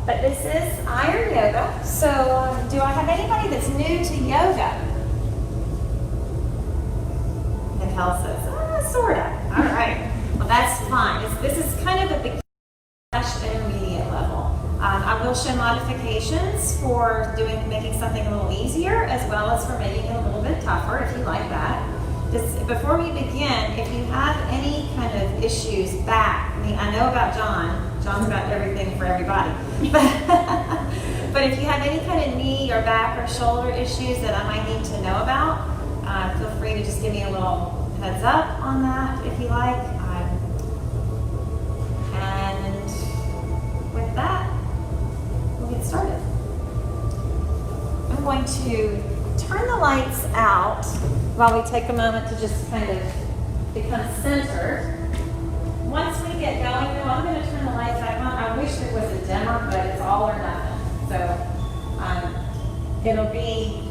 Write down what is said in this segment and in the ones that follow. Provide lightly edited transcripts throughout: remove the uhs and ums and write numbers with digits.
But this is iron yoga. So do I have anybody that's new to yoga? Nicole says, sorta. All right. Well, that's fine. This is kind of a beginner/intermediate level. I will show modifications for making something a little easier, as well as for making it a little bit tougher, if you like that. Before we begin, if you have any kind of issues back, I know about John. John's got everything for everybody. But if you have any kind of knee or back or shoulder issues that I might need to know about, feel free to just give me a little heads up on that if you like. And with that, we'll get started. I'm going to turn the lights out while we take a moment to just kind of become centered. Once we get going, though, I'm going to turn the lights back on. I wish there was a dimmer, but it's all or nothing. So it'll be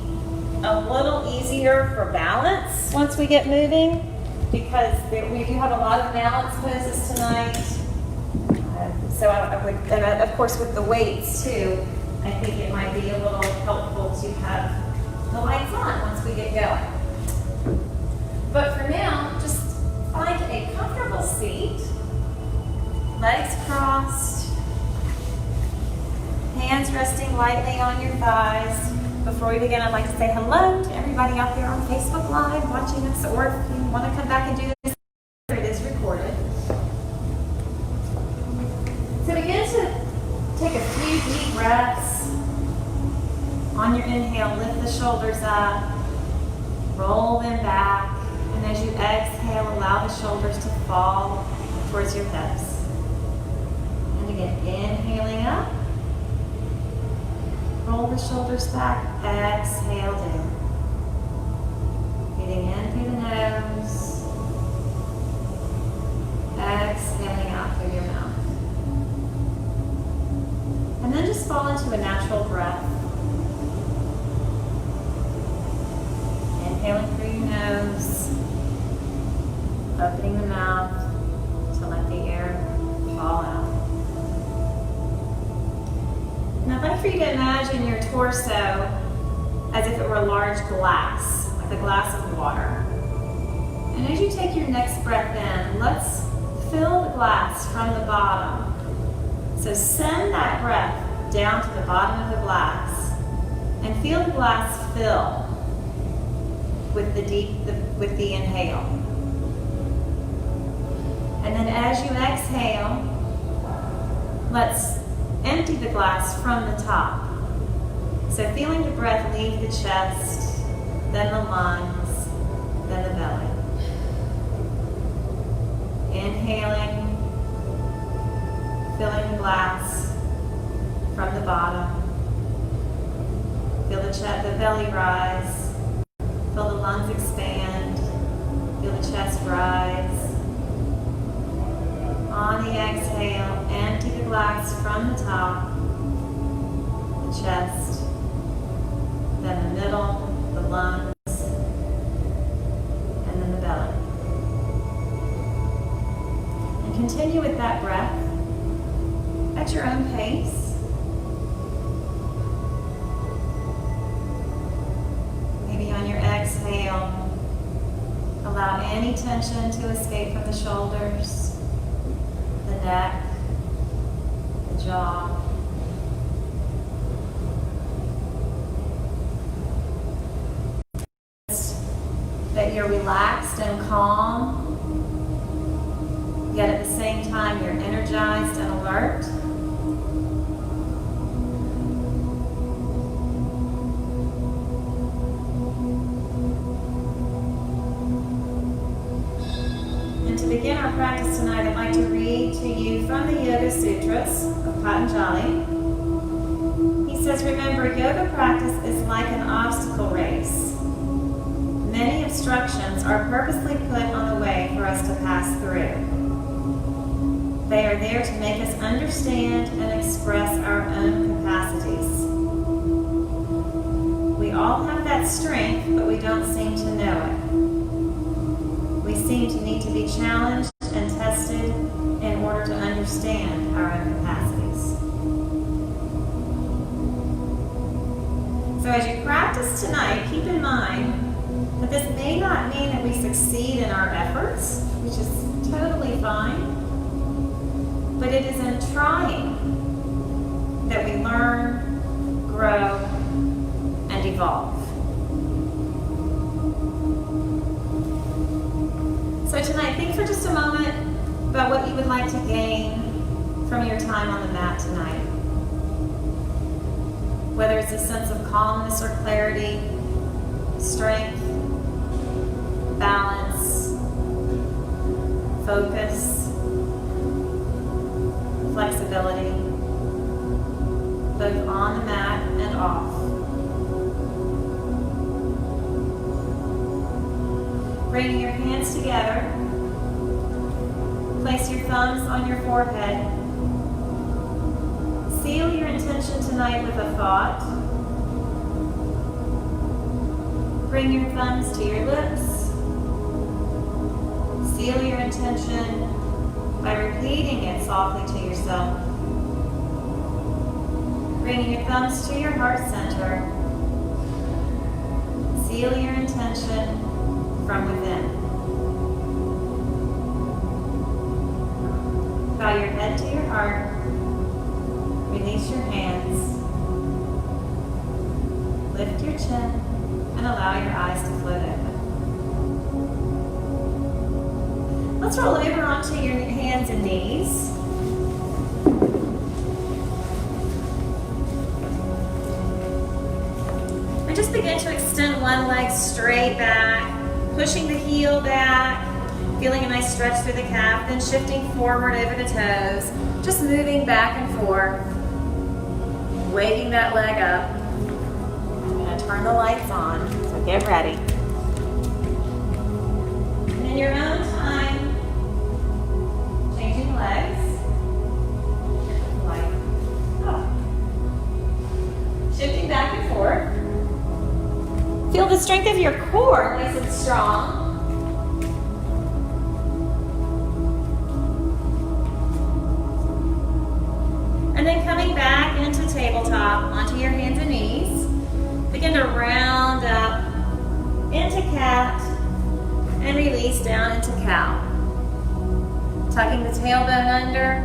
a little easier for balance once we get moving, because we do have a lot of balance poses tonight. So I would, and of course with the weights too, I think it might be a little helpful to have the lights on once we get going. But for now, just find a comfortable seat, legs crossed, hands resting lightly on your thighs. Before we begin, I'd like to say hello to everybody out there on Facebook Live watching us, or if you want to come back and do this, it is recorded. So begin to take a few deep breaths. On your inhale, lift the shoulders up, roll them back, and as you exhale, allow the shoulders to fall towards your hips. And again, inhaling up, roll the shoulders back, exhale down. Breathing in through the nose, exhaling out through your mouth. And then just fall into a natural breath. Inhaling through your nose, opening the mouth to let the air fall out. Now I'd like for you to imagine your torso as if it were a large glass, like a glass of water. And as you take your next breath in, let's fill the glass from the bottom. So send that breath down to the bottom of the glass and feel the glass fill with the inhale. And then as you exhale, let's empty the glass from the top. So feeling the breath leave the chest, then the lungs, then the belly. Inhaling, filling the glass from the bottom. Feel the chest, the belly rise. Feel the lungs expand. Feel the chest rise. On the exhale, empty the glass from the top, the chest, then the middle, the lungs, and then the belly. And continue with that breath at your own pace. Maybe on your exhale, allow any tension to escape from the shoulders, the neck, the jaw. That you're relaxed and calm, yet at the same time you're energized and alert. And to begin our practice tonight, I'd like to read to you from the Yoga Sutras of Patanjali. He says, remember, yoga practice is like an obstacle race. Many obstructions are purposely put on the way for us to pass through. They are there to make us understand and express our own capacities. We all have that strength, but we don't seem to know it. We seem to need to be challenged and tested in order to understand our own capacities. practice tonight, keep in mind that this may not mean that we succeed in our efforts, which is totally fine, but it is in trying that we learn, grow, and evolve. So tonight, think for just a moment about what you would like to gain from your time on the mat tonight. Whether it's a sense of calmness or clarity, strength, balance, focus, flexibility, both on the mat and off. Bringing your hands together, place your thumbs on your forehead. Seal your intention tonight with a thought. Bring your thumbs to your lips. Seal your intention by repeating it softly to yourself. Bringing your thumbs to your heart center. Seal your intention from within. Bow your head to your heart. Release your hands. Lift your chin and allow your eyes to float open. Let's roll over onto your hands and knees. And just begin to extend one leg straight back, pushing the heel back, feeling a nice stretch through the calf, then shifting forward over the toes, just moving back and forth, waving that leg up. I'm going to turn the lights on, so get ready. And in your own time, changing legs. Like, shifting back and forth. Feel the strength of your core nice and strong. And then coming back into tabletop, onto your hands and knees. Begin to round up into cat and release down into cow. Tucking the tailbone under,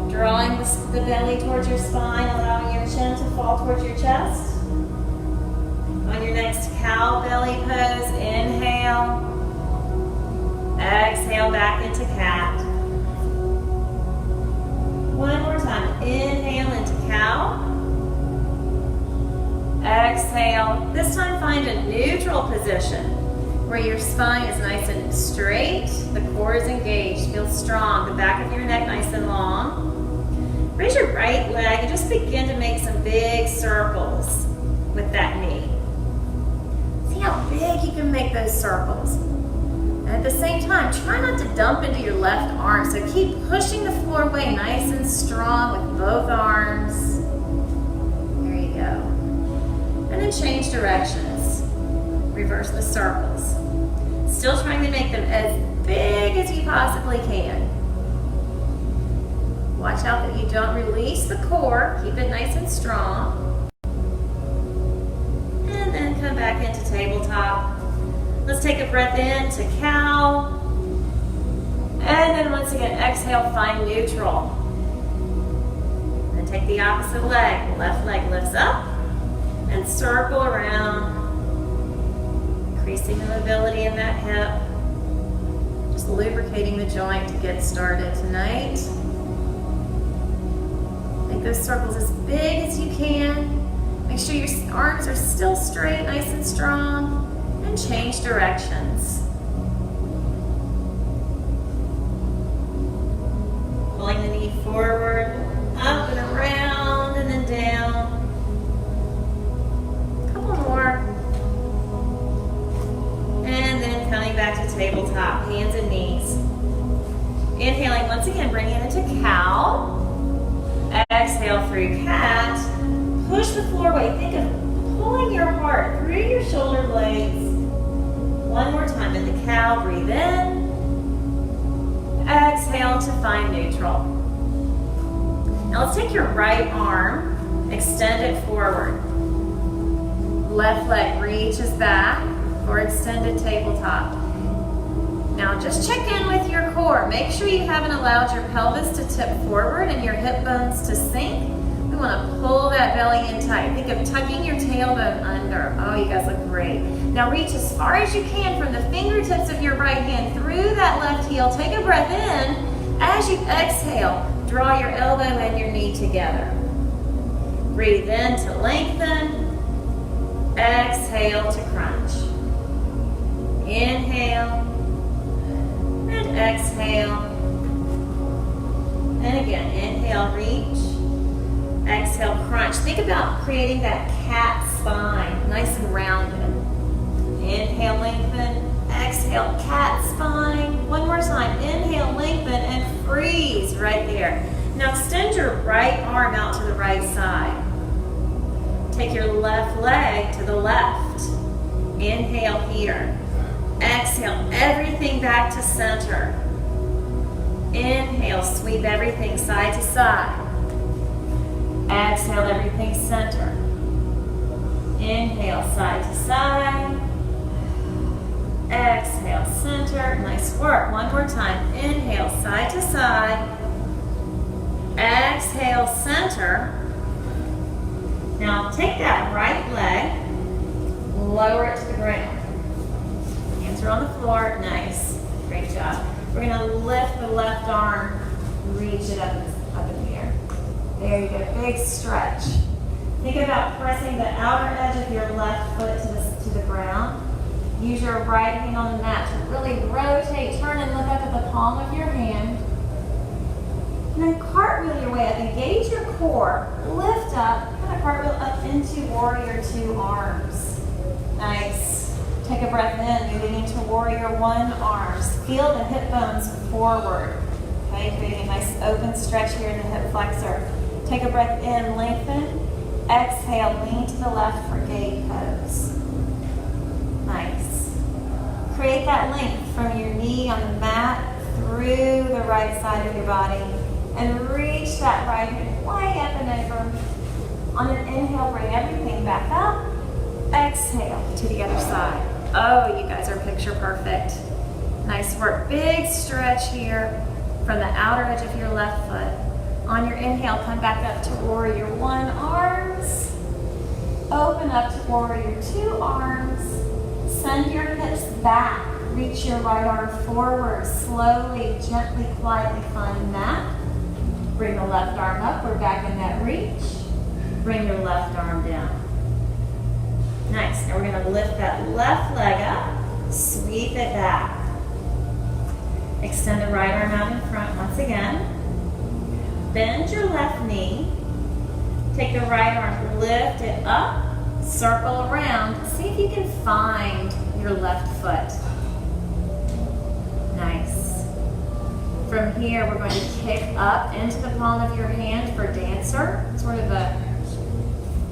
drawing the belly towards your spine, allowing your chin to fall towards your chest. On your next cow belly pose, inhale. Exhale back into cat. One more time. Inhale into cow. Exhale. This time find a neutral position where your spine is nice and straight, the core is engaged, feel strong, the back of your neck nice and long. Raise your right leg and just begin to make some big circles with that knee. See how big you can make those circles. And at the same time, try not to dump into your left arm. So keep pushing the floor away nice and strong with both arms. There you go. And then change directions. Reverse the circles. Still trying to make them as big as you possibly can. Watch out that you don't release the core. Keep it nice and strong. And then come back into tabletop. Let's take a breath in to cow. And then once again, exhale, find neutral. Then take the opposite leg. Left leg lifts up and circle around, increasing the mobility in that hip. Just lubricating the joint to get started tonight. Make those circles as big as you can. Make sure your arms are still straight, nice and strong. And change directions. Pulling the knee forward, up and around, and then down. A couple more. And then coming back to tabletop, hands and knees. Inhaling once again, bringing it into cow. Exhale through cat. Push the floor away. Think of pulling your heart through your shoulder blades. One more time in the cow, breathe in. Exhale to find neutral. Now let's take your right arm, extend it forward. Left leg reaches back for extended tabletop. Now just check in with your core. Make sure you haven't allowed your pelvis to tip forward and your hip bones to sink. We want to pull that belly in tight. Think of tucking your tailbone under. Oh, you guys look great. Now reach as far as you can from the fingertips of your right hand through that left heel. Take a breath in. As you exhale, draw your elbow and your knee together. Breathe in to lengthen. Exhale to crunch. Inhale. And exhale. And again, inhale, reach. Exhale, crunch. Think about creating that cat spine, nice and rounded. Inhale, lengthen. Exhale, cat spine. One more time. Inhale, lengthen, and freeze right there. Now extend your right arm out to the right side. Take your left leg to the left. Inhale here. Exhale, everything back to center. Inhale, sweep everything side to side. Exhale, everything center. Inhale, side to side. Exhale, center. Nice work. One more time. Inhale, side to side. Exhale, center. Now take that right leg, lower it to the ground. Hands are on the floor. Nice. Great job. We're going to lift the left arm, reach it up in the air. There you go. Big stretch. Think about pressing the outer edge of your left foot to the ground. Use your right hand on the mat to really rotate, turn, and look up at the palm of your hand. And then cartwheel your way up. Engage your core. Lift up. Kind of cartwheel up into warrior two arms. Nice. Take a breath in, moving into warrior one arms. Feel the hip bones forward. Okay, creating a nice open stretch here in the hip flexor. Take a breath in, lengthen. Exhale, lean to the left for gate pose. Nice. Create that length from your knee on the mat through the right side of your body. And reach that right hip way up and over. On an inhale, bring everything back up. Exhale to the other side. Oh, you guys are picture perfect. Nice work. Big stretch here from the outer edge of your left foot. On your inhale, come back up to warrior one arms. Open up to warrior two arms. Send your hips back. Reach your right arm forward. Slowly, gently, quietly find that. Bring the left arm up. We're back in that reach. Bring your left arm down. Nice. Now we're going to lift that left leg up. Sweep it back. Extend the right arm out in front once again. Bend your left knee. Take the right arm, lift it up, circle around. See if you can find your left foot. Nice. From here, we're going to kick up into the palm of your hand for dancer. Sort of a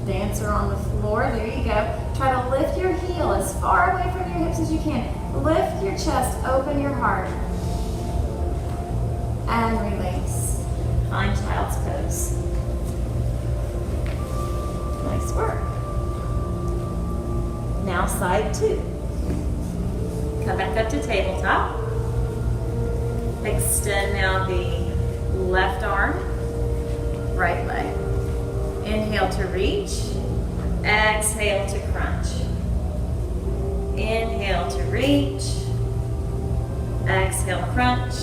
dancer on the floor. There you go. Try to lift your heel as far away from your hips as you can. Lift your chest, open your heart. And release. Find child's pose. Nice work. Now side two. Come back up to tabletop. Extend now the left arm, right leg. Inhale to reach. Exhale to crunch. Inhale to reach. Exhale, crunch.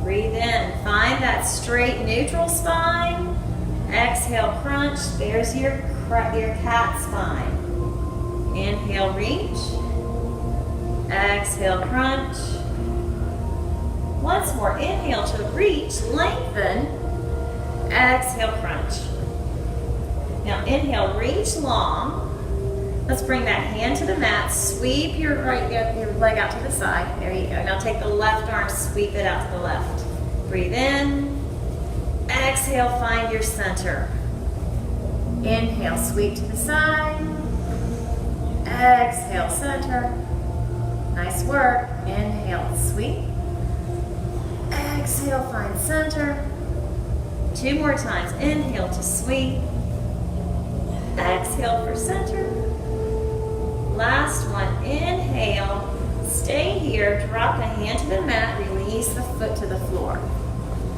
Breathe in. Find that straight neutral spine. Exhale, crunch. There's your cat spine. Inhale, reach. Exhale, crunch. Once more. Inhale to reach, lengthen. Exhale, crunch. Now inhale, reach long. Let's bring that hand to the mat. Sweep your leg out to the side. There you go. Now take the left arm, sweep it out to the left. Breathe in. Exhale, find your center. Inhale, sweep to the side. Exhale, center. Nice work. Inhale, sweep. Exhale, find center. Two more times. Inhale to sweep. Exhale for center. Last one, inhale. Stay here, drop the hand to the mat, release the foot to the floor.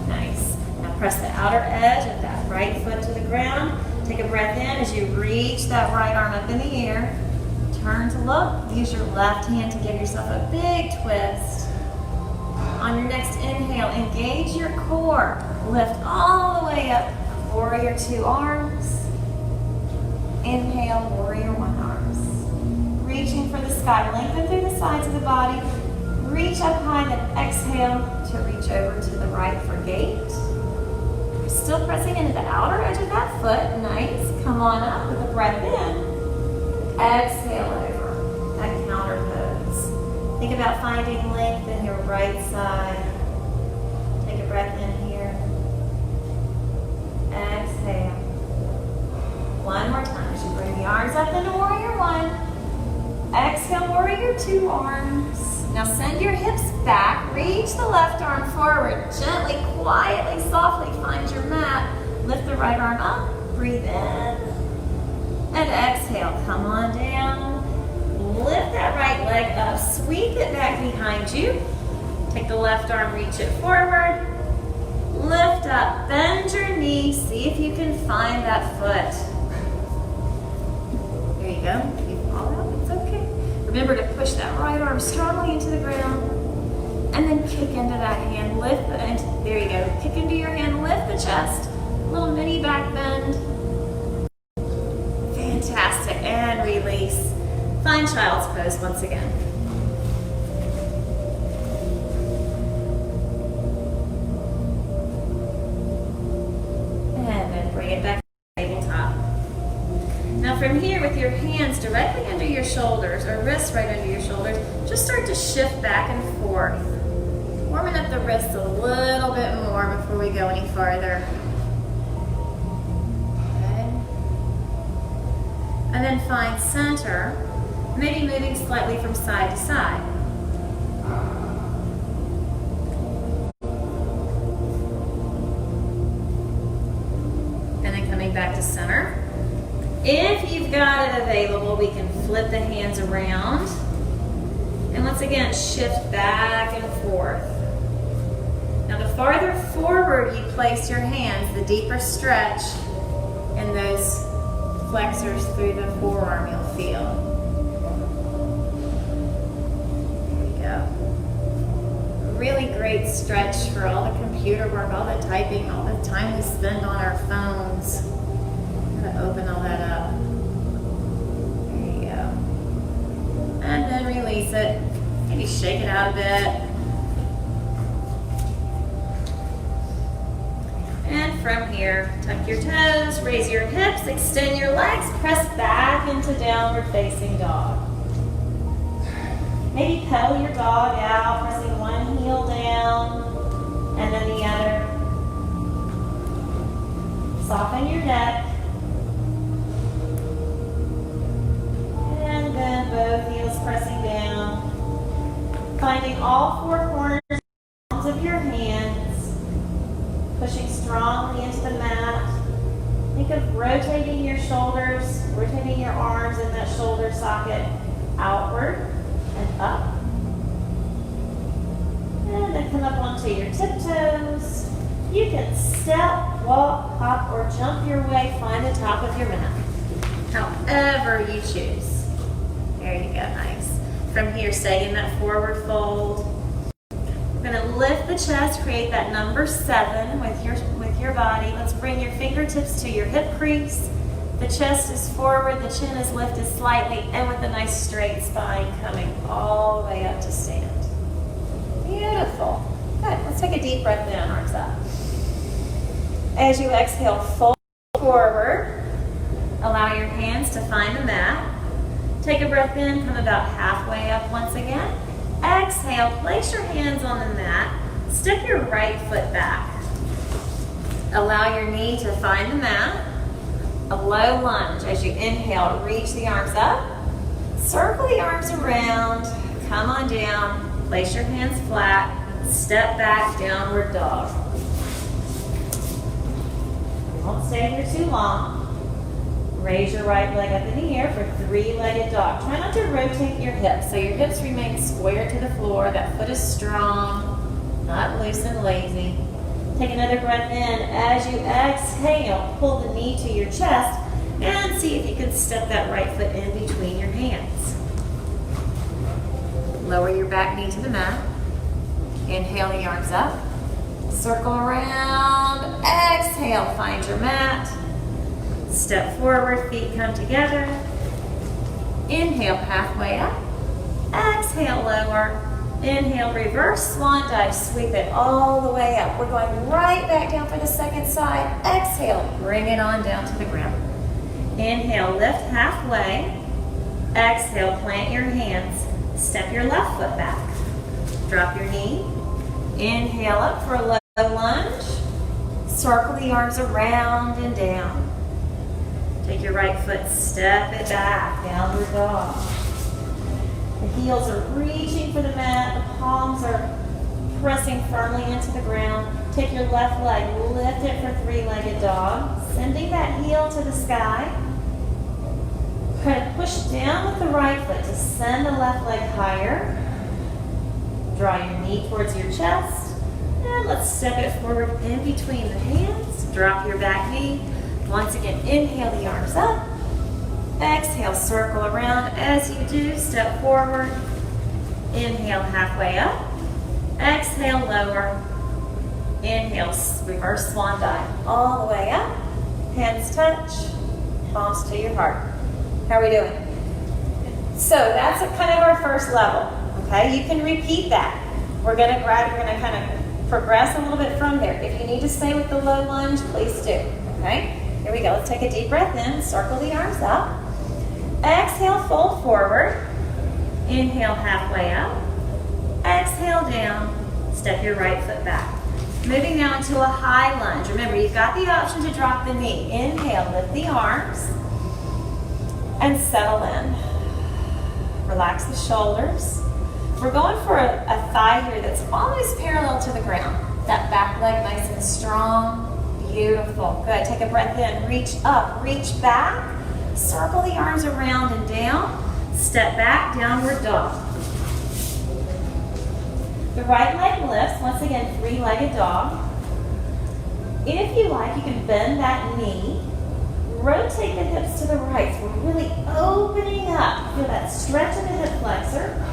Nice. Now press the outer edge of that right foot to the ground. Take a breath in as you reach that right arm up in the air. Turn to look. Use your left hand to give yourself a big twist. On your next inhale, engage your core. Lift all the way up. Warrior 2 arms. Inhale, warrior 1 arms. Reaching for the sky. Lengthen through the sides of the body. Reach up high, then exhale to reach over to the right for gate. Still pressing into the outer edge of that foot. Nice. Come on up with a breath in. Exhale over that counter pose. Think about finding length in your right side. Take a breath in here. Exhale. One more time as you bring the arms up into warrior 1. Exhale, warrior 2 arms. Now send your hips back. Reach the left arm forward. Gently, quietly, softly find your mat. Lift the right arm up. Breathe in. And exhale, come on down. Lift that right leg up, sweep it back behind you. Take the left arm, reach it forward. Lift up, bend your knee, see if you can find that foot. There you go. If you fall out, it's okay. Remember to push that right arm strongly into the ground. And then kick into that hand, lift the, and there you go. Kick into your hand, lift the chest. Little mini back bend. Fantastic, and release. Find child's pose once again. And then bring it back to the tabletop. Now from here, with your hands directly under your shoulders, or wrists right under your shoulders, just start to shift back and forth. Warming up the wrists a little bit more before we go any farther. And then find center, maybe moving slightly from side to side. And then coming back to center. If you've got it available, we can flip the hands around. And once again, shift back and forth. Now the farther forward you place your hands, the deeper stretch in those flexors through the forearm you'll feel. There you go. Really great stretch for all the computer work, all the typing, all the time we spend on our phones. Gotta open all that up. There you go. And then release it. Maybe shake it out a bit. And from here, tuck your toes, raise your hips, extend your legs, press back into downward facing dog. Maybe pedal your dog out, pressing one heel down and then the other. Soften your neck. And then both heels pressing down. Finding all 4 corners of your hands. Pushing strongly into the mat. Think of rotating your shoulders, rotating your arms in that shoulder socket outward and up. And then come up onto your tiptoes. You can step, walk, hop, or jump your way. Find the top of your mat. However you choose. There you go, nice. From here, stay in that forward fold. We're going to lift the chest, create that number 7 with your body. Let's bring your fingertips to your hip crease. The chest is forward, the chin is lifted slightly, and with a nice straight spine coming all the way up to stand. Beautiful. Good. Let's take a deep breath in, arms up. As you exhale, fold forward. Allow your hands to find the mat. Take a breath in, come about halfway up once again. Exhale, place your hands on the mat. Step your right foot back. Allow your knee to find the mat. A low lunge. As you inhale, reach the arms up. Circle the arms around. Come on down. Place your hands flat. Step back, downward dog. We won't stay here too long. Raise your right leg up in the air for three-legged dog. Try not to rotate your hips, so your hips remain square to the floor. That foot is strong, not loose and lazy. Take another breath in. As you exhale, pull the knee to your chest and see if you can step that right foot in between your hands. Lower your back knee to the mat. Inhale the arms up. Circle around. Exhale, find your mat. Step forward, feet come together. Inhale, halfway up. Exhale, lower. Inhale, reverse swan dive. Sweep it all the way up. We're going right back down for the second side. Exhale, bring it on down to the ground. Inhale, lift halfway. Exhale, plant your hands. Step your left foot back. Drop your knee. Inhale up for a low lunge. Circle the arms around and down. Take your right foot, step it back, downward dog. The heels are reaching for the mat. The palms are pressing firmly into the ground. Take your left leg, lift it for three-legged dog. Sending that heel to the sky. Try to push down with the right foot to send the left leg higher. Draw your knee towards your chest. And let's step it forward in between the hands. Drop your back knee. Once again, inhale the arms up. Exhale, circle around. As you do, step forward. Inhale, halfway up. Exhale, lower. Inhale, reverse swan dive. All the way up. Hands touch. Palms to your heart. How are we doing? So that's kind of our first level. Okay, you can repeat that. We're gonna kind of progress a little bit from there. If you need to stay with the low lunge, please do. Okay. Here we go. Let's take a deep breath in. Circle the arms up. Exhale, fold forward. Inhale, halfway up. Exhale, down. Step your right foot back. Moving now into a high lunge. Remember, you've got the option to drop the knee. Inhale, lift the arms. And settle in. Relax the shoulders. We're going for a thigh here that's almost parallel to the ground. That back leg nice and strong. Beautiful. Good. Take a breath in. Reach up. Reach back. Circle the arms around and down. Step back. Downward dog. The right leg lifts. Once again, three-legged dog. If you like, you can bend that knee. Rotate the hips to the right. So we're really opening up. Feel that stretch in the hip flexor.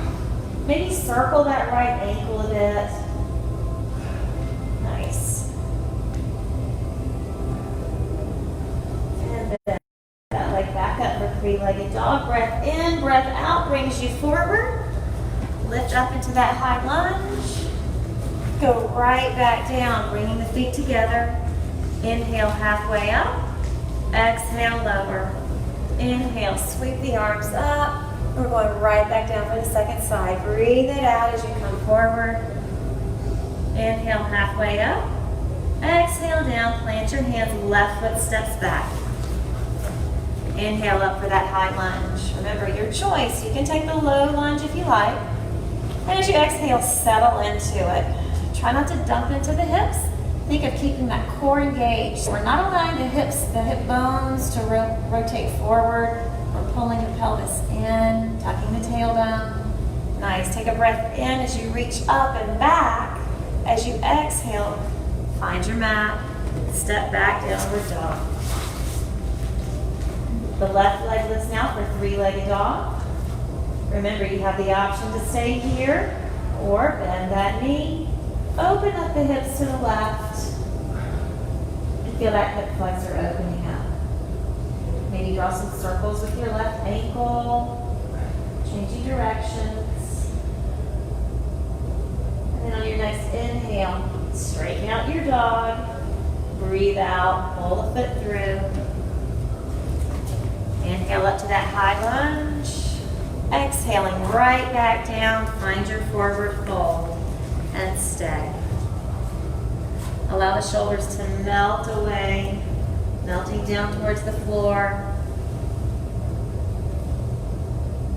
Maybe circle that right ankle a bit. Nice. And then that leg back up for three-legged dog. Breath in, breath out brings you forward. Lift up into that high lunge. Go right back down, bringing the feet together. Inhale, halfway up. Exhale, lower. Inhale, sweep the arms up. We're going right back down for the second side. Breathe it out as you come forward. Inhale, halfway up. Exhale, down. Plant your hands. Left foot steps back. Inhale up for that high lunge. Remember, your choice. You can take the low lunge if you like. And as you exhale, settle into it. Try not to dump into the hips. Think of keeping that core engaged. We're not allowing the hip bones to rotate forward. We're pulling the pelvis in, tucking the tailbone. Nice. Take a breath in as you reach up and back. As you exhale, find your mat. Step back, downward dog. The left leg lifts now for three-legged dog. Remember, you have the option to stay here or bend that knee. Open up the hips to the left. And feel that hip flexor opening up. Maybe draw some circles with your left ankle. Changing directions. And then on your next inhale, straighten out your dog. Breathe out, pull the foot through. Inhale up to that high lunge. Exhaling right back down, find your forward fold and stay. Allow the shoulders to melt away, melting down towards the floor.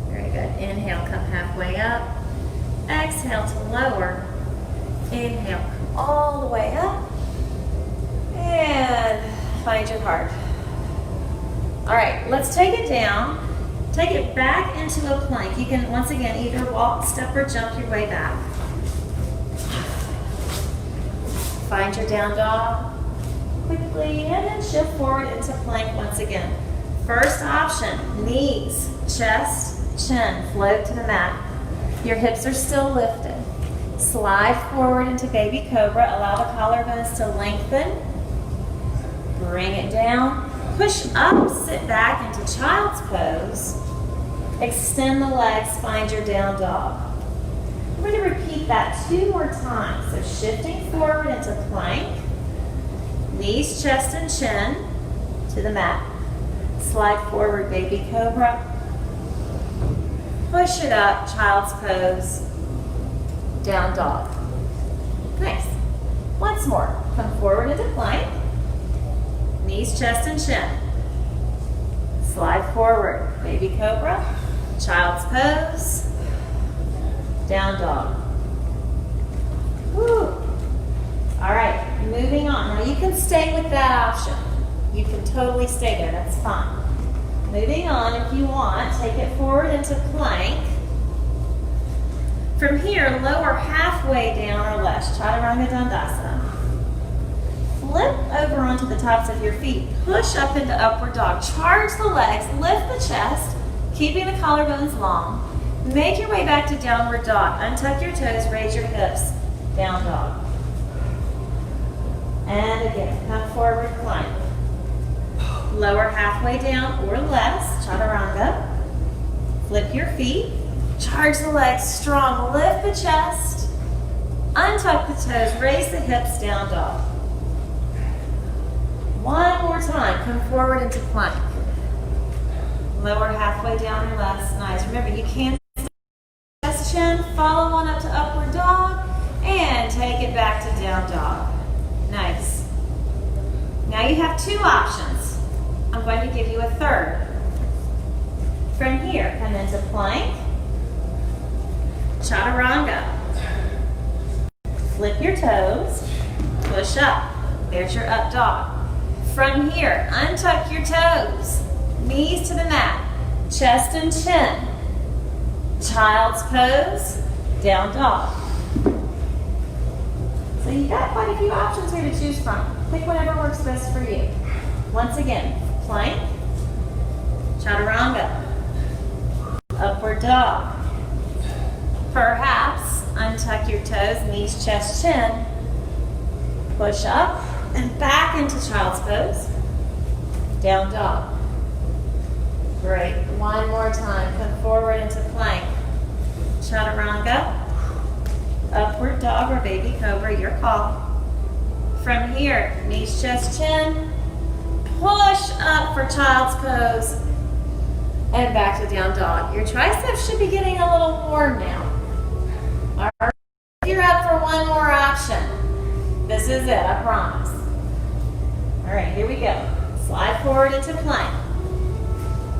Very good. Inhale, come halfway up. Exhale to lower. Inhale, come all the way up. And find your heart. All right, let's take it down. Take it back into a plank. You can, once again, either walk, step, or jump your way back. Find your down dog quickly, and then shift forward into plank once again. First option, knees, chest, chin, float to the mat. Your hips are still lifted. Slide forward into baby cobra. Allow the collarbones to lengthen. Bring it down. Push up, sit back into child's pose. Extend the legs, find your down dog. We're going to repeat that 2 more times. So shifting forward into plank. Knees, chest, and chin to the mat. Slide forward, baby cobra. Push it up, child's pose. Down dog. Nice. Once more. Come forward into plank. Knees, chest, and chin. Slide forward. Baby cobra. Child's pose. Down dog. Woo. All right. Moving on. Now you can stay with that option. You can totally stay there. That's fine. Moving on, if you want, take it forward into plank. From here, lower halfway down or less, Chaturanga Dandasana. Flip over onto the tops of your feet. Push up into upward dog. Charge the legs, lift the chest, keeping the collarbones long. Make your way back to downward dog. Untuck your toes, raise your hips. Down dog. And again, come forward, plank. Lower halfway down or less, Chaturanga. Flip your feet. Charge the legs strong. Lift the chest. Untuck the toes. Raise the hips. Down dog. One more time. Come forward into plank. Lower halfway down or less. Nice. Remember, you can chest chin. Follow on up to upward dog. And take it back to down dog. Nice. Now you have 2 options. I'm going to give you a third. From here, come into plank. Chaturanga. Flip your toes. Push up. There's your up dog. From here, untuck your toes. Knees to the mat. Chest and chin. Child's pose. Down dog. So you got quite a few options here to choose from. Pick whatever works best for you. Once again, plank. Chaturanga. Upward dog. Perhaps untuck your toes, knees, chest, chin. Push up and back into child's pose. Down dog. Great. One more time. Come forward into plank. Chaturanga. Upward dog or baby cobra, your call. From here, knees, chest, chin. Push up for child's pose. And back to down dog. Your triceps should be getting a little warm now. All right, you're up for one more option. This is it, I promise. All right, here we go. Slide forward into plank.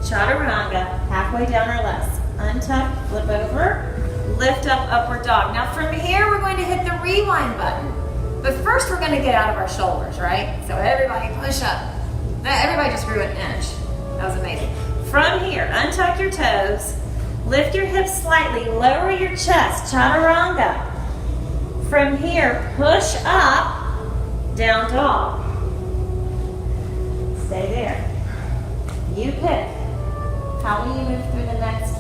Chaturanga, halfway down or less. Untuck, flip over, lift up, upward dog. Now from here, we're going to hit the rewind button. But first, we're going to get out of our shoulders, right? So everybody push up. Everybody just grew an inch. That was amazing. From here, untuck your toes. Lift your hips slightly, lower your chest, chaturanga. From here, push up, down dog. Stay there. You pick. How will you move through the next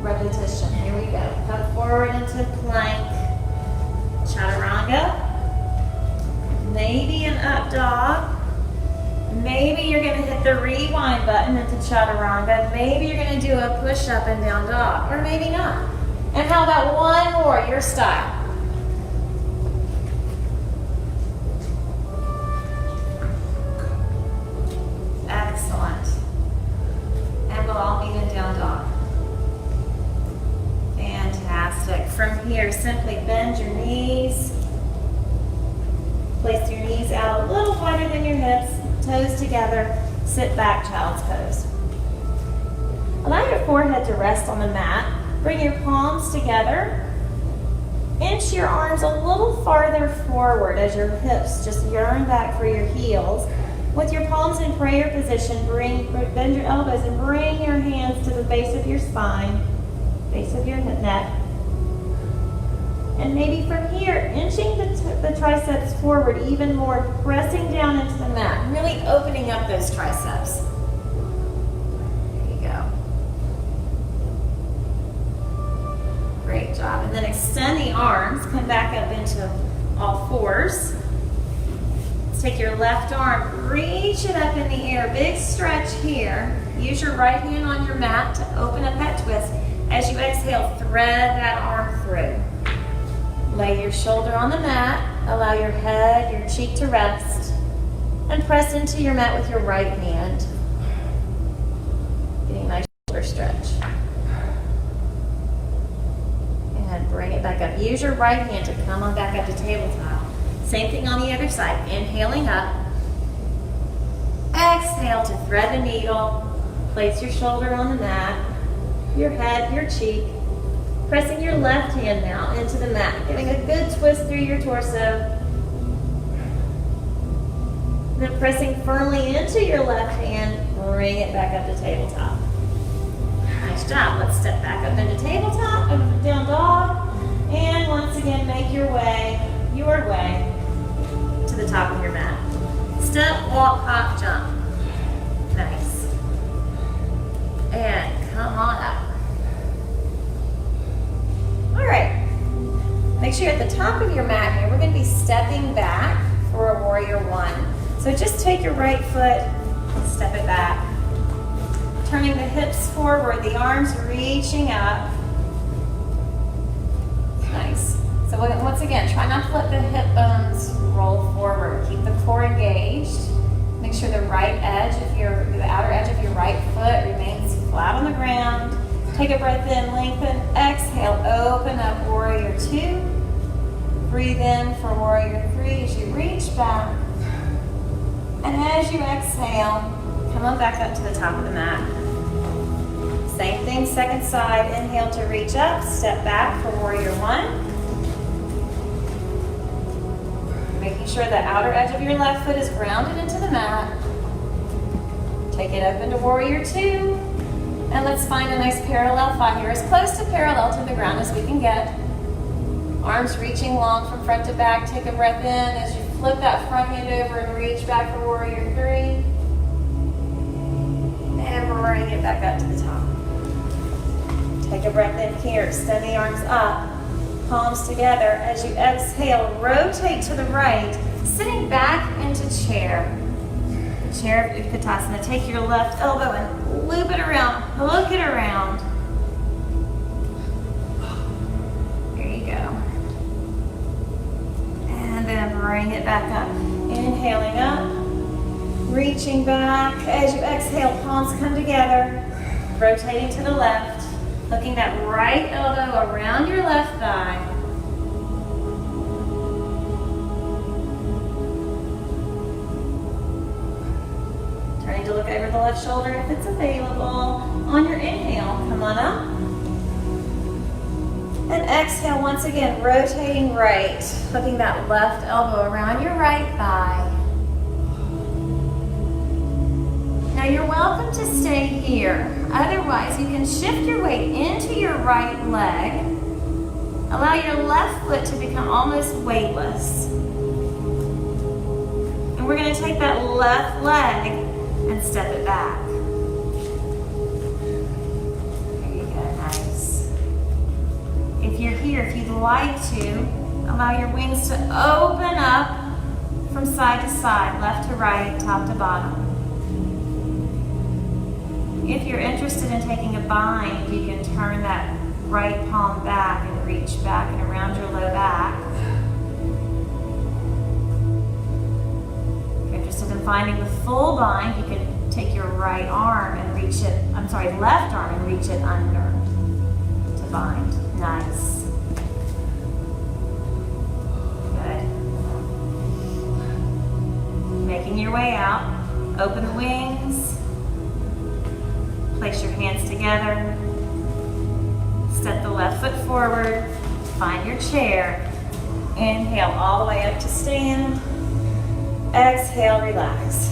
repetition? Here we go. Come forward into plank, chaturanga. Maybe an up dog. Maybe you're going to hit the rewind button into chaturanga. Maybe you're going to do a push up and down dog, or maybe not. And how about one more, your style? Excellent. And we'll all meet in down dog. Fantastic. From here, simply bend your knees. Place your knees out a little wider than your hips. Toes together, sit back, child's pose. Allow your forehead to rest on the mat. Bring your palms together. Inch your arms a little farther forward as your hips just yearn back for your heels. With your palms in prayer position, bend your elbows and bring your hands to the base of your spine, base of your neck. And maybe from here, inching the triceps forward even more, pressing down into the mat, really opening up those triceps. There you go. Great job. And then extend the arms, come back up into all fours. Let's take your left arm, reach it up in the air, big stretch here. Use your right hand on your mat to open up that twist. As you exhale, thread that arm through. Lay your shoulder on the mat, allow your head, your cheek to rest, and press into your mat with your right hand. Getting a nice shoulder stretch. And bring it back up. Use your right hand to come on back up to tabletop. Same thing on the other side. Inhaling up. Exhale to thread the needle. Place your shoulder on the mat, your head, your cheek. Pressing your left hand now into the mat, getting a good twist through your torso. Then pressing firmly into your left hand, bring it back up to tabletop. Nice job. Let's step back up into tabletop, over down dog, and once again make your way to the top of your mat. Step, walk, hop, jump. Nice. And come on up. All right, make sure you're at the top of your mat here. We're going to be stepping back for a warrior one. So just take your right foot and step it back. Turning the hips forward, the arms reaching up. Nice. So once again, try not to let the hip bones roll forward. Keep the core engaged. Make sure the outer edge of your right foot remains flat on the ground. Take a breath in, lengthen, exhale, open up warrior two. Breathe in for warrior three as you reach back. And as you exhale, come on back up to the top of the mat. Same thing, second side, inhale to reach up, step back for warrior one. Making sure the outer edge of your left foot is grounded into the mat. Take it up into warrior two. And let's find a nice parallel thigh here, as close to parallel to the ground as we can get. Arms reaching long from front to back. Take a breath in as you flip that front hand over and reach back for warrior three. And bring it back up to the top. Take a breath in here, extend the arms up, palms together. As you exhale, rotate to the right, sitting back into chair. Chair of Utkatasana. Take your left elbow and loop it around, hook it around. There you go. And then bring it back up. Inhaling up, reaching back. As you exhale, palms come together, rotating to the left, hooking that right elbow around your left thigh. Turning to look over the left shoulder if it's available. On your inhale, come on up. And exhale once again, rotating right, hooking that left elbow around your right thigh. Now you're welcome to stay here. Otherwise, you can shift your weight into your right leg. Allow your left foot to become almost weightless. And we're going to take that left leg and step it back. There you go, nice. If you're here, if you'd like to, allow your wings to open up from side to side, left to right, top to bottom. If you're interested in taking a bind, you can turn that right palm back and reach back and around your low back. If you're interested in finding the full bind, you can take your right arm and reach it, left arm and reach it under to bind. Nice. Good. Making your way out. Open the wings. Place your hands together. Step the left foot forward. Find your chair. Inhale all the way up to stand. Exhale, relax.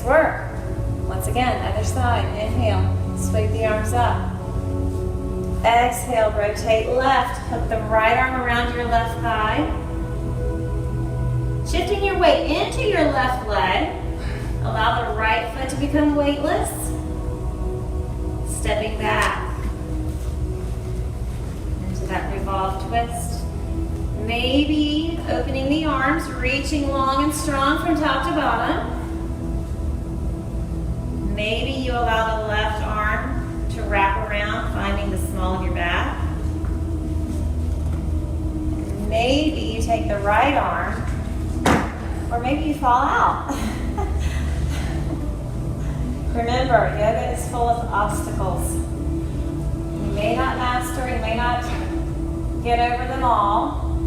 Nice work. Once again, other side. Inhale, sweep the arms up. Exhale, rotate left. Hook the right arm around your left thigh. Shifting your weight into your left leg. Allow the right foot to become weightless. Stepping back into that revolved twist. Maybe opening the arms, reaching long and strong from top to bottom. Maybe you allow the left arm to wrap around, finding the small of your back. Maybe you take the right arm, or maybe you fall out. Remember, yoga is full of obstacles. You may not master, you may not get over them all.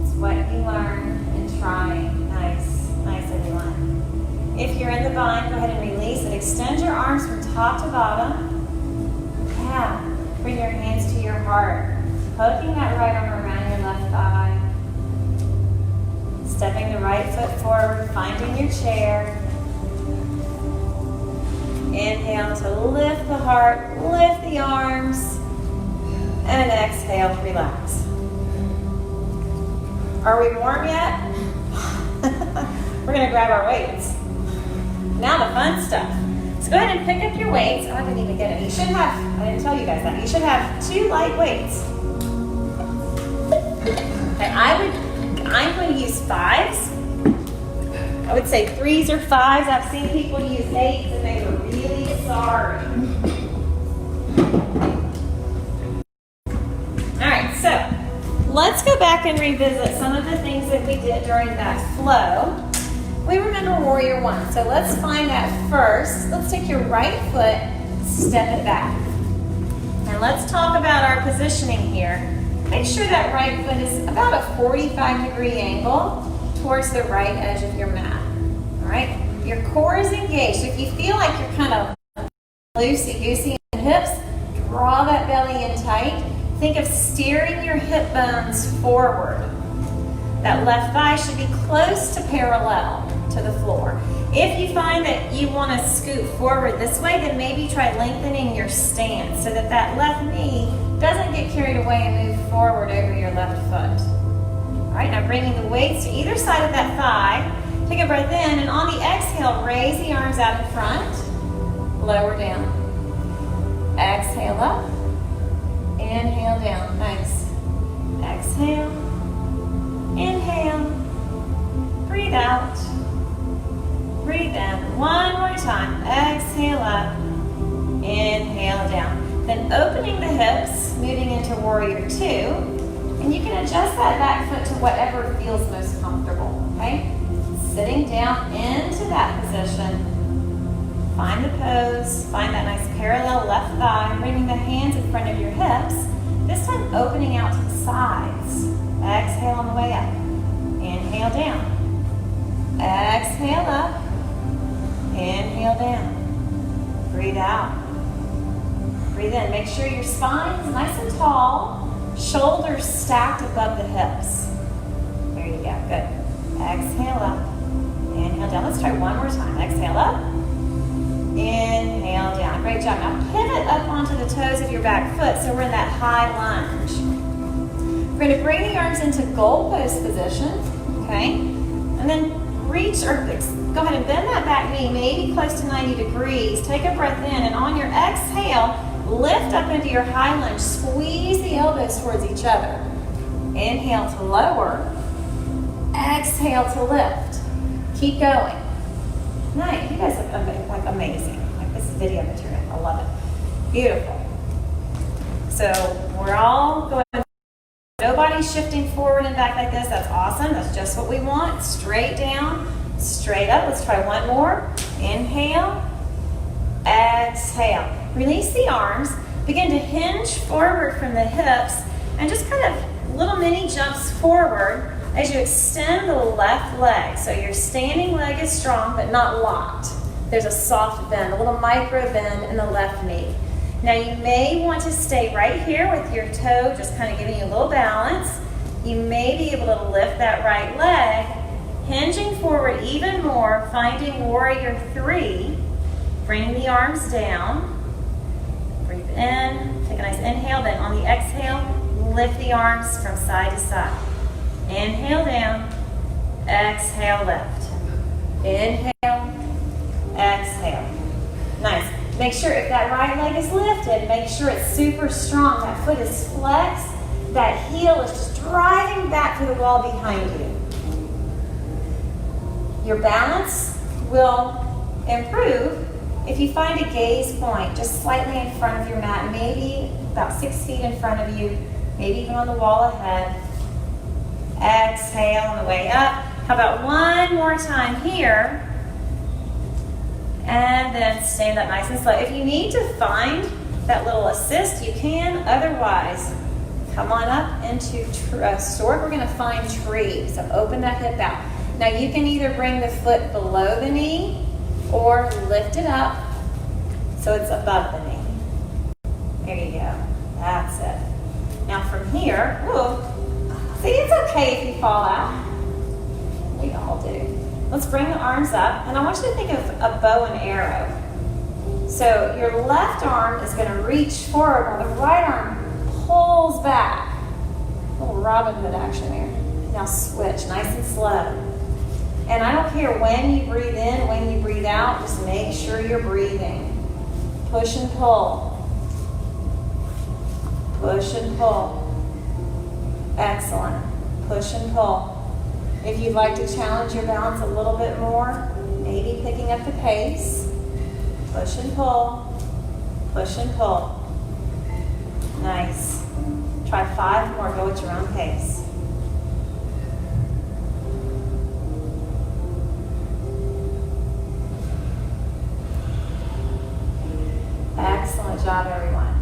It's what you learn in trying. Nice, nice everyone. If you're in the bind, go ahead and release it. Extend your arms from top to bottom. Yeah, bring your hands to your heart. Hooking that right arm around your left thigh. Stepping the right foot forward, finding your chair. Inhale to lift the heart, lift the arms, and exhale, relax. Are we warm yet? We're gonna grab our weights. Now the fun stuff. So go ahead and pick up your weights. Oh, I didn't even get it. You should have, I didn't tell you guys that. You should have 2 light weights. Okay, I'm going to use 5s. I would say 3s or 5s. I've seen people use 8s and they were really sorry. All right, so let's go back and revisit some of the things that we did during that flow. We remember Warrior 1, so let's find that first. Let's take your right foot, step it back. And let's talk about our positioning here. Make sure that right foot is about a 45-degree angle towards the right edge of your mat. All right? Your core is engaged. If you feel like you're kind of loosey-goosey in the hips, draw that belly in tight. Think of steering your hip bones forward. That left thigh should be close to parallel to the floor. If you find that you want to scoot forward this way, then maybe try lengthening your stance so that that left knee doesn't get carried away and move forward over your left foot. All right, now bringing the weights to either side of that thigh. Take a breath in, and on the exhale, raise the arms out in front, lower down. Exhale up, inhale down, nice. Exhale, inhale, breathe out, breathe in. One more time, exhale up, inhale down. Then opening the hips, moving into Warrior 2, and you can adjust that back foot to whatever feels most comfortable, okay? Sitting down into that position, find the pose, find that nice parallel left thigh, bringing the hands in front of your hips, this time opening out to the sides. Exhale on the way up, inhale down, exhale up, inhale down, breathe out, breathe in. Make sure your spine is nice and tall, shoulders stacked above the hips. There you go, good. Exhale up, inhale down. Let's try one more time. Exhale up, inhale down. Great job. Now pivot up onto the toes of your back foot so we're in that high lunge. We're going to bring the arms into goal post position, okay? And then reach or go ahead and bend that back knee, maybe close to 90 degrees. Take a breath in, and on your exhale, lift up into your high lunge. Squeeze the elbows towards each other. Inhale to lower. Exhale to lift. Keep going. Nice. You guys look like amazing. Like this is video material. I love it. Beautiful. So we're all going. Nobody's shifting forward and back like this. That's awesome. That's just what we want. Straight down, straight up. Let's try one more. Inhale. Exhale. Release the arms. Begin to hinge forward from the hips and just kind of little mini jumps forward as you extend the left leg. So your standing leg is strong but not locked. There's a soft bend, a little micro bend in the left knee. Now you may want to stay right here with your toe just kind of giving you a little balance. You may be able to lift that right leg, Hinging forward even more, finding warrior 3. Bring the arms down. Breathe in, take a nice inhale, then on the exhale, lift the arms from side to side. Inhale down, exhale lift. Inhale, exhale. Nice. Make sure if that right leg is lifted, make sure it's super strong. That foot is flexed. That heel is just driving back to the wall behind you. Your balance will improve if you find a gaze point just slightly in front of your mat, maybe about 6 feet in front of you, maybe even on the wall ahead. Exhale on the way up. How about one more time here? And then stand up nice and slow. If you need to find that little assist, you can. Otherwise, come on up into stork. We're going to find tree. So open that hip out. Now you can either bring the foot below the knee or lift it up so it's above the knee. There you go. That's it. Now from here, see, it's okay if you fall out. We all do. Let's bring the arms up, and I want you to think of a bow and arrow. So your left arm is going to reach forward while the right arm pulls back. A little Robin Hood action there. Now switch, nice and slow. And I don't care when you breathe in, when you breathe out, just make sure you're breathing. Push and pull. Push and pull. Excellent. Push and pull. If you'd like to challenge your balance a little bit more, maybe picking up the pace. Push and pull. Push and pull. Nice. Try 5 more. Go at your own pace. Excellent job, everyone.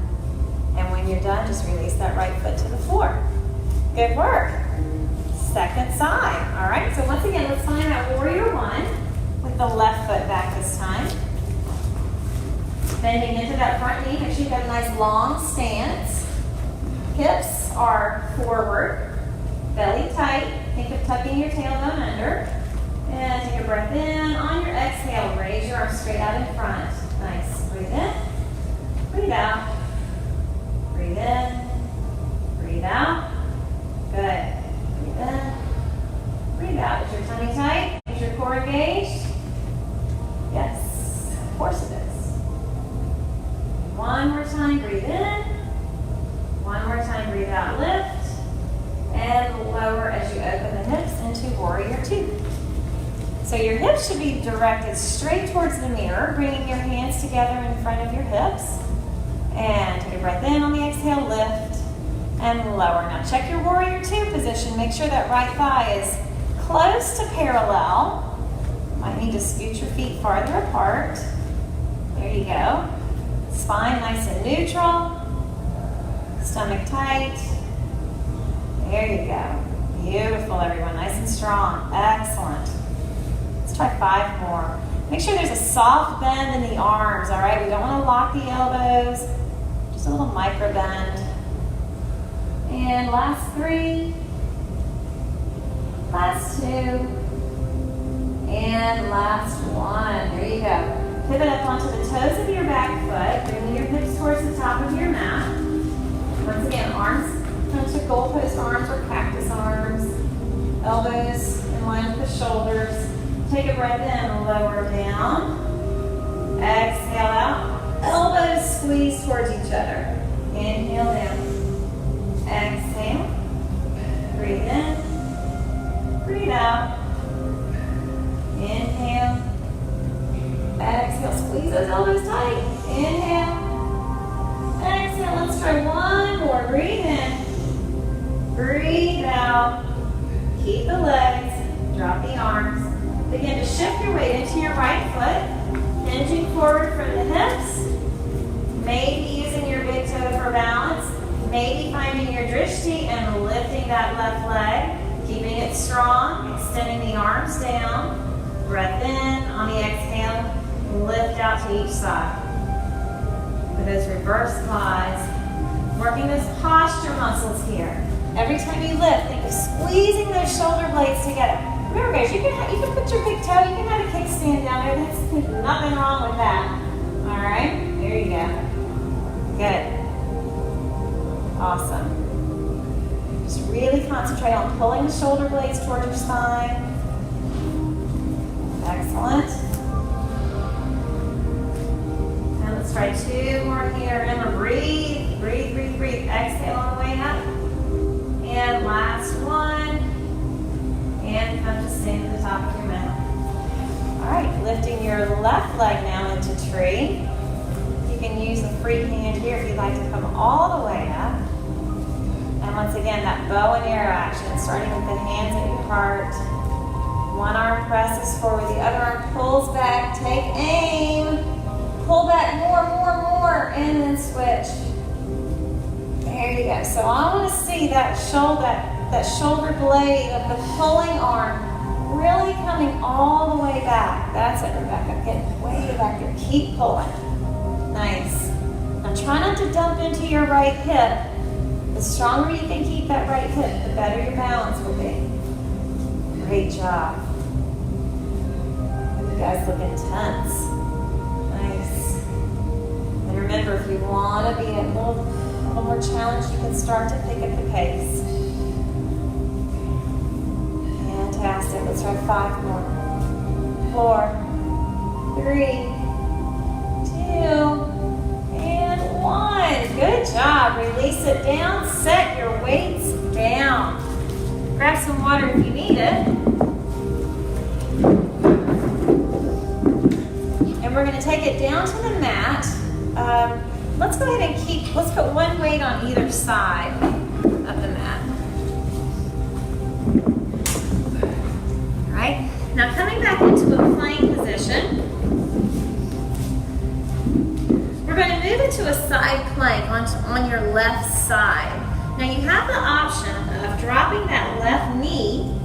And when you're done, just release that right foot to the floor. Good work. Second side. All right, so once again, let's find that warrior 1 with the left foot back this time. Bending into that front knee. Make sure you've got a nice long stance. Hips are forward. Belly tight. Think of tucking your tailbone under. And take a breath in. On your exhale, raise your arms straight out in front. Nice. Breathe in. Breathe out. Breathe in. Breathe out. Good. Breathe in. Breathe out. Is your tummy tight? Is your core engaged? Yes. Of course it is. One more time. Breathe in. One more time. Breathe out. Lift. And lower as you open the hips into warrior 2. So your hips should be directed straight towards the mirror, bringing your hands together in front of your hips. And take a breath in on the exhale, lift, and lower. Now check your warrior 2 position. Make sure that right thigh is close to parallel. Might need to scoot your feet farther apart. There you go. Spine nice and neutral. Stomach tight. There you go. Beautiful, everyone. Nice and strong. Excellent. Let's try 5 more. Make sure there's a soft bend in the arms, all right? We don't want to lock the elbows. Just a little micro bend. And last 3. Last 2. And last 1. There you go. Pivot up onto the toes of your back foot, bringing your hips towards the top of your mat. Once again, arms come to goalpost arms or cactus arms. Elbows in line with the shoulders. Take a breath in, lower down. Exhale out. Elbows squeeze towards each other. Inhale down. Exhale. Breathe in. Breathe out. Inhale. Exhale. Squeeze those elbows tight. Inhale. Exhale. Let's try 1 more. Breathe in. Breathe out. Keep the legs. Drop the arms. Begin to shift your weight into your right foot, hinging forward from the hips, maybe using your big toe for balance, maybe finding your drishti and lifting that left leg, keeping it strong, extending the arms down, breath in, on the exhale, lift out to each side. With those reverse flies, working those posture muscles here. Every time you lift, think of squeezing those shoulder blades together. Remember guys, you can put your big toe, you can have a kickstand down there. There's nothing wrong with that. All right, there you go. Good. Awesome. Just really concentrate on pulling the shoulder blades toward your spine. Excellent. And let's try 2 more here. Remember, breathe, breathe, breathe, breathe. Exhale on the way up. And last one. And come to stand at the top of your mat. All right, lifting your left leg now into tree. You can use the free hand here if you'd like to come all the way up. And once again, that bow and arrow action, starting with the hands at your heart. One arm presses forward, the other arm pulls back. Take aim. Pull back more, and then switch. There you go. So I want to see that shoulder blade of the pulling arm really coming all the way back. That's it, Rebecca. Get way back there. Keep pulling. Nice. Now try not to dump into your right hip. The stronger you can keep that right hip, the better your balance will be. Great job. You guys look intense. Nice. And remember, if you want to be a little more challenged, you can start to pick up the pace. Fantastic. Let's try 5 more. 4, 3, 2, and 1. Good job. Release it down. Set your weights down. Grab some water if you need it. And we're going to take it down to the mat. Let's go ahead and let's put one weight on either side of the mat. All right, now coming back into a plank position, we're going to move into a side plank on your left side. Now you have the option of dropping that left knee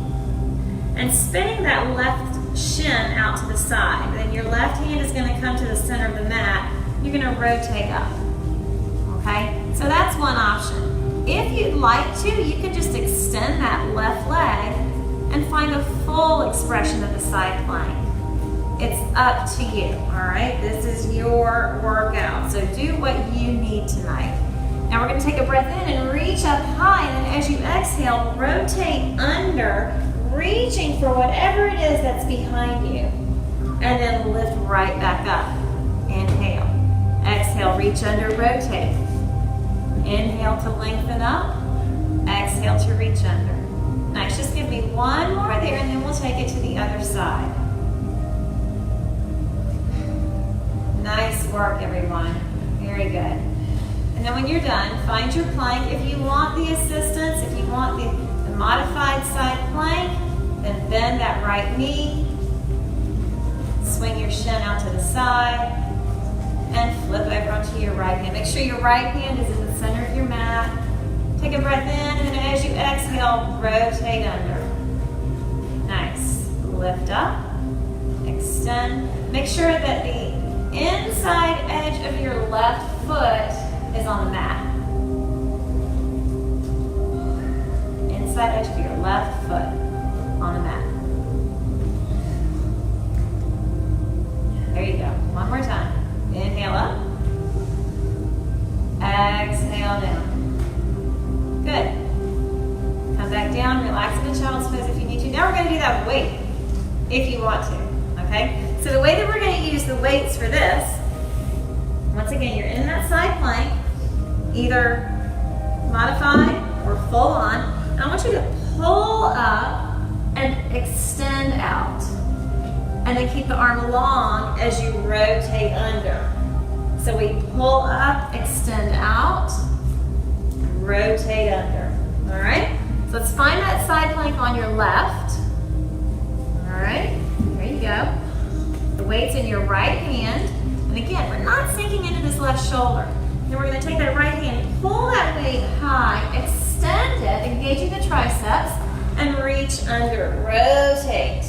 and spinning that left shin out to the side. Then your left hand is going to come to the center of the mat. You're going to rotate up. Okay? So that's one option. If you'd like to, you can just extend that left leg and find a full expression of the side plank. It's up to you, all right? This is your workout, so do what you need tonight. Now we're going to take a breath in and reach up high, and then as you exhale, rotate under, reaching for whatever it is that's behind you, and then lift right back up. Inhale. Exhale, reach under, rotate. Inhale to lengthen up. Exhale to reach under. Nice, just give me one more there, and then we'll take it to the other side. Nice work, everyone. Very good. And then when you're done, find your plank. If you want the assistance, if you want the modified side plank, then bend that right knee, swing your shin out to the side, and flip over onto your right hand. Make sure your right hand is in the center of your mat. Take a breath in, and then as you exhale, rotate under. Nice. Lift up, extend. Make sure that the inside edge of your left foot is on the mat. Inside edge of your left foot on the mat. There you go. One more time. Inhale up. Exhale down. Good. Come back down. Relax in a child's pose if you need to. Now we're going to do that with weight if you want to. Okay? So the way that we're going to use the weights for this, once again, you're in that side plank, either modified or full on. And I want you to pull up and extend out. And then keep the arm long as you rotate under. So we pull up, extend out, rotate under. All right? So let's find that side plank on your left. All right? There you go. The weight's in your right hand. And again, we're not sinking into this left shoulder. Then we're going to take that right hand, pull that weight high, extend it, engaging the triceps, and reach under. Rotate.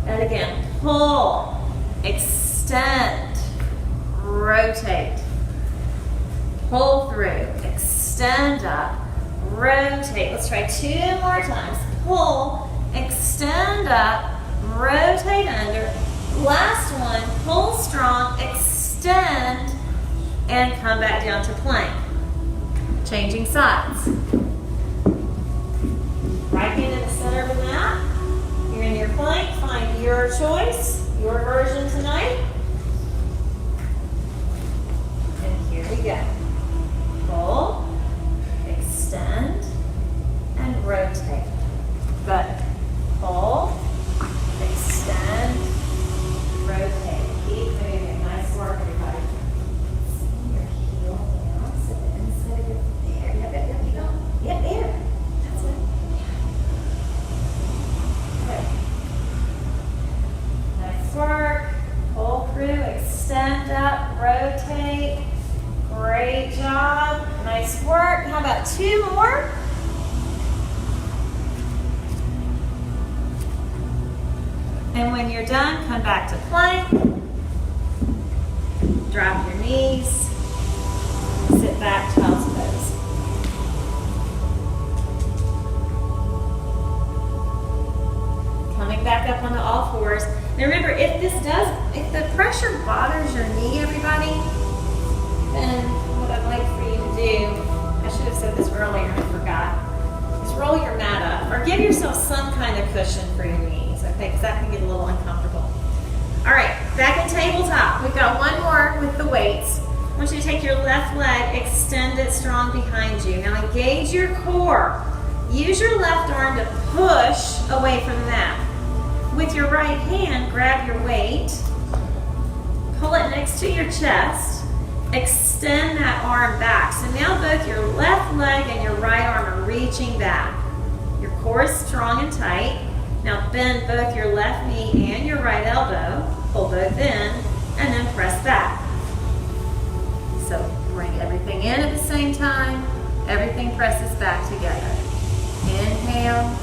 And again, pull, extend, rotate. Pull through, extend up, rotate. Let's try 2 more times. Pull, extend up, rotate under. Last one, pull strong, extend, and come back down to plank. Changing sides. Right hand in the center of the mat. You're in your plank, find your choice, your version tonight. And here we go. Pull, extend, and rotate. Good. Pull, extend, rotate. Keep moving. Nice work, everybody. Send your heel down. Sit the inside of your there. Yep, there. That's it. Good. Nice work. Pull through, extend up, rotate. Great job. Nice work. How about 2 more? And when you're done, come back to plank. Drop your knees. Sit back, child's pose. Coming back up onto all fours. Now remember, if the pressure bothers your knee, everybody, then what I'd like for you to do, I should have said this earlier and I forgot, is roll your mat up or give yourself some kind of cushion for your knees, okay, because that can get a little uncomfortable. All right, back in tabletop. We've got one more with the weights. I want you to take your left leg, extend it strong behind you. Now engage your core. Use your left arm to push away from the mat. With your right hand, grab your weight, pull it next to your chest, extend that arm back. So now both your left leg and your right arm are reaching back. Your core is strong and tight. Now bend both your left knee and your right elbow, pull both in, and then press back. So bring everything in at the same time, everything presses back together. Inhale,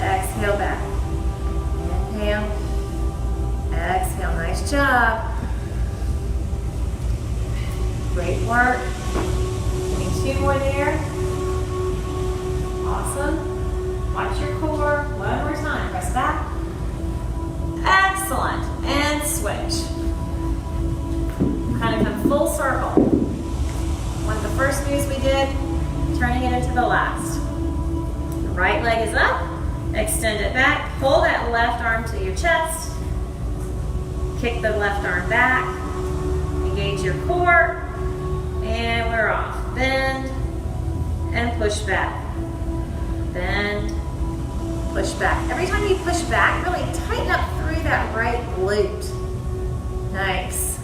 exhale back. Inhale, exhale, nice job. Great work. Give me 2 more there. Awesome. Watch your core. One more time. Press back. Excellent. And switch. Kind of come full circle. One of the first moves we did, turning it into the last. The right leg is up. Extend it back. Pull that left arm to your chest. Kick the left arm back. Engage your core. And we're off. Bend and push back. Bend, push back. Every time you push back, really tighten up through that right glute. Nice.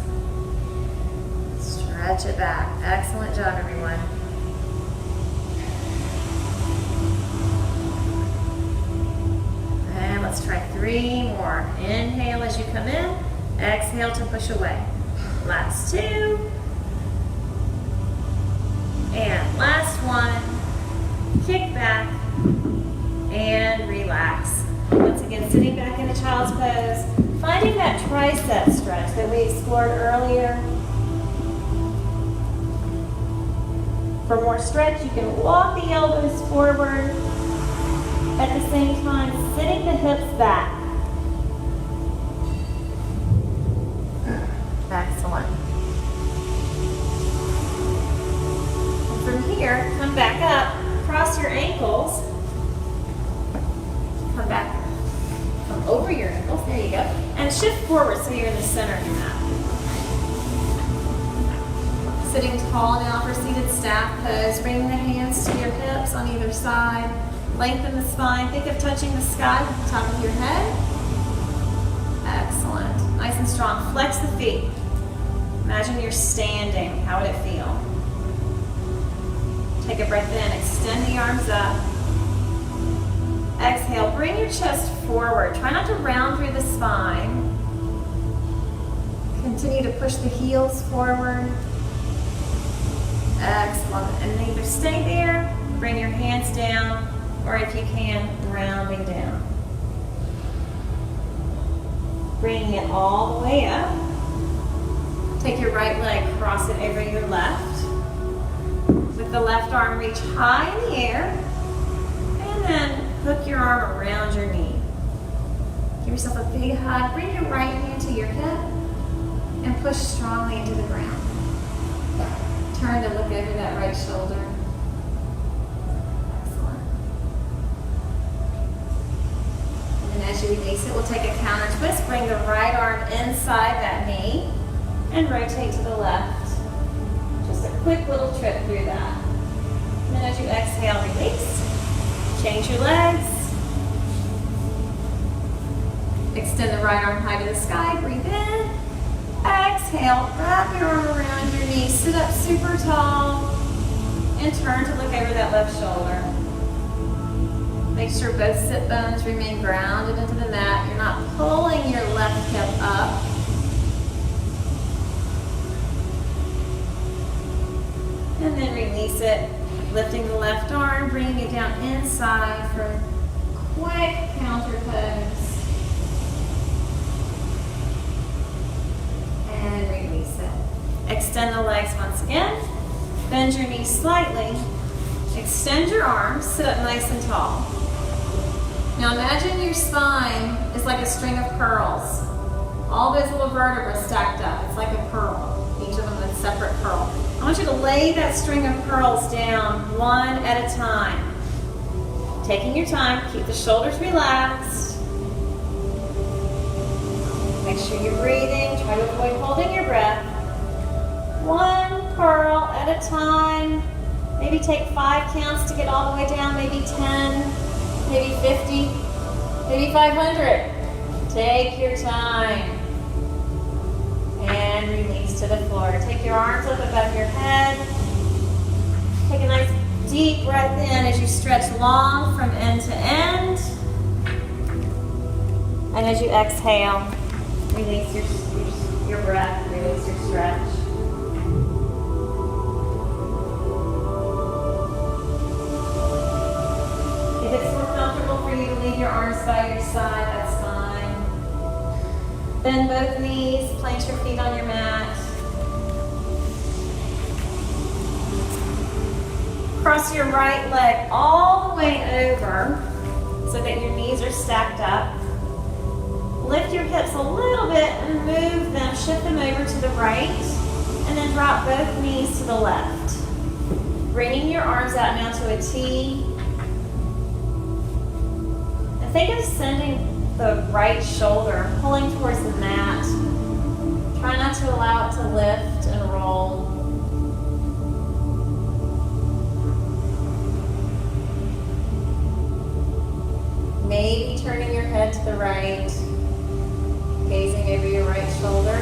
Stretch it back. Excellent job, everyone. And let's try 3 more. Inhale as you come in. Exhale to push away. Last 2. And last one. Kick back and relax. Once again, sitting back in a child's pose, finding that tricep stretch that we explored earlier. For more stretch, you can walk the elbows forward. At the same time, sitting the hips back. Excellent. And from here, come back up, cross your ankles. Come back, come over your ankles, there you go. And shift forward so you're in the center of your mat. Sitting tall now for seated staff pose, bringing the hands to your hips on either side. Lengthen the spine. Think of touching the sky with the top of your head. Excellent. Nice and strong. Flex the feet. Imagine you're standing. How would it feel? Take a breath in. Extend the arms up. Exhale. Bring your chest forward. Try not to round through the spine. Continue to push the heels forward. Excellent. And either stay there, bring your hands down, or if you can, rounding down. Bringing it all the way up. Take your right leg, cross it over your left. With the left arm, reach high in the air. And then hook your arm around your knee. Give yourself a big hug. Bring your right hand to your hip and push strongly into the ground. Turn to look over that right shoulder. Excellent. And then as you release it, we'll take a counter twist. Bring the right arm inside that knee and rotate to the left. Just a quick little trip through that. And then as you exhale, release. Change your legs. Extend the right arm high to the sky. Breathe in. Exhale. Wrap your arm around your knee. Sit up super tall. And turn to look over that left shoulder. Make sure both sit bones remain grounded into the mat. You're not pulling your left hip up. And then release it. Lifting the left arm, bringing it down inside for a quick counter pose. And release it. Extend the legs once again. Bend your knees slightly. Extend your arms. Sit up nice and tall. Now imagine your spine is like a string of pearls. All those little vertebrae stacked up. It's like a pearl. Each of them a separate pearl. I want you to lay that string of pearls down one at a time. Taking your time, keep the shoulders relaxed. Make sure you're breathing. Try to avoid holding your breath. One pearl at a time. Maybe take 5 counts to get all the way down. Maybe 10, maybe 50, maybe 500. Take your time. And release to the floor. Take your arms up above your head. Take a nice deep breath in as you stretch long from end to end. And as you exhale, release your breath, release your stretch. If it's more comfortable for you to leave your arms by your side, that's fine. Bend both knees, plant your feet on your mat. Cross your right leg all the way over so that your knees are stacked up. Lift your hips a little bit and move them, shift them over to the right, and then drop both knees to the left. Bringing your arms out now to a T. And think of sending the right shoulder pulling towards the mat. Try not to allow it to lift and roll. Maybe turning your head to the right, gazing over your right shoulder.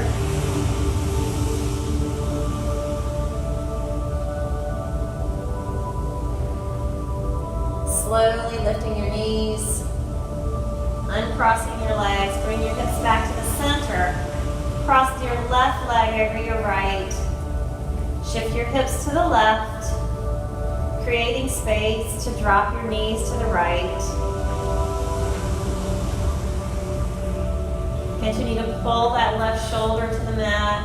Slowly lifting your knees. Uncrossing your legs, bring your hips back to the center. Cross your left leg over your right. Shift your hips to the left, creating space to drop your knees to the right. Continue to pull that left shoulder to the mat.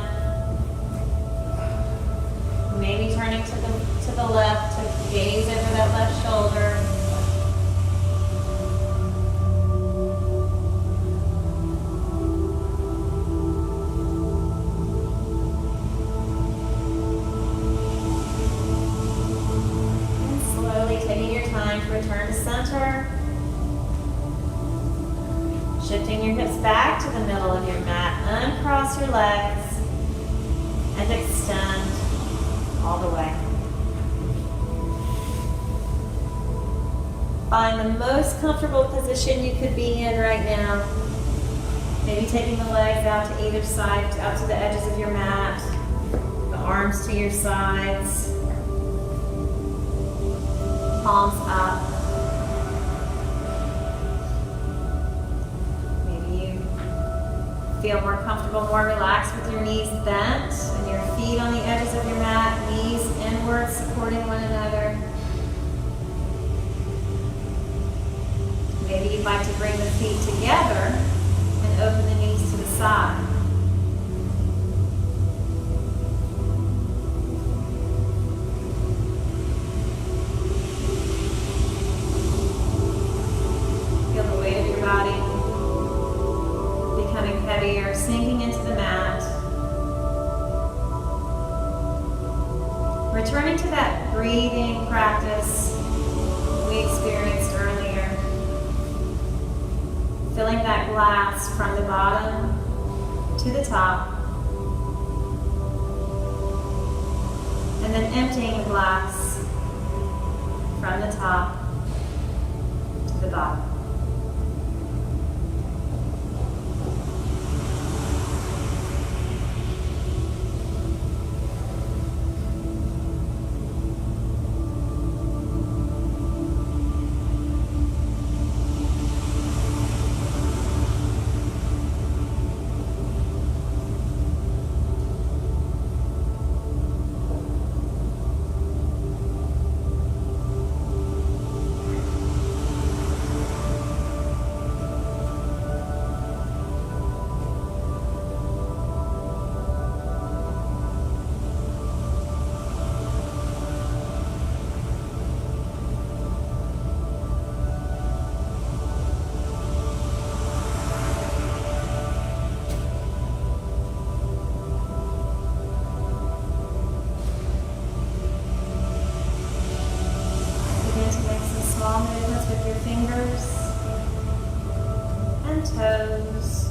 Maybe turning to the left to gaze over that left shoulder. Return to center. Shifting your hips back to the middle of your mat. Uncross your legs and extend all the way. Find the most comfortable position you could be in right now. Maybe taking the legs out to either side, out to the edges of your mat. The arms to your sides. Palms up. Maybe you feel more comfortable, more relaxed with your knees bent and your feet on the edges of your mat, knees inward, supporting one another. Maybe you'd like to bring the feet together and open the knees to the side. returning to that breathing practice we experienced earlier. Filling that glass from the bottom to the top. And then emptying the glass from the top to the bottom. With your fingers and toes,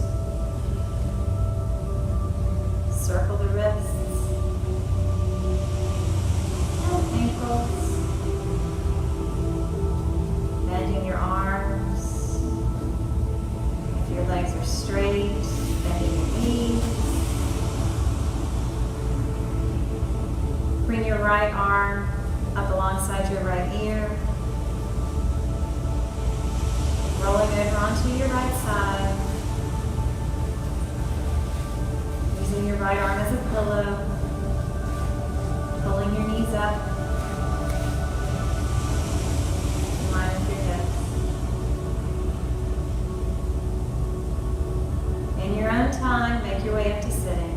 circle the wrists and ankles, bending your arms. If your legs are straight, bending your knees. Bring your right arm up alongside your right ear. Rolling over onto your right side. Using your right arm as a pillow. Pulling your knees up. In line with your hips. In your own time, make your way up to sitting.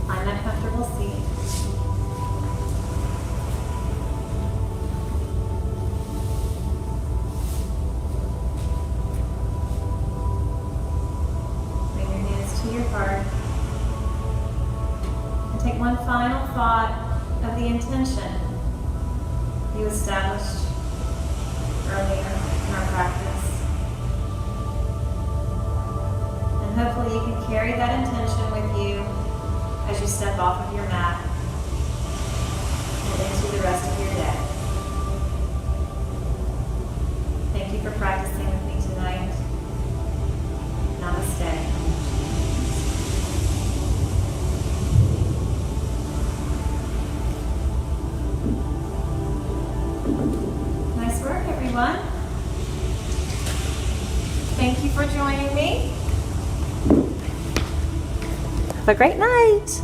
Find that comfortable seat. And take one final thought of the intention you established earlier in our practice. And hopefully you can carry that intention with you as you step off of your mat and into the rest of your day. Thank you for practicing with me tonight. Namaste. Nice work, everyone. Thank you for joining me. Have a great night.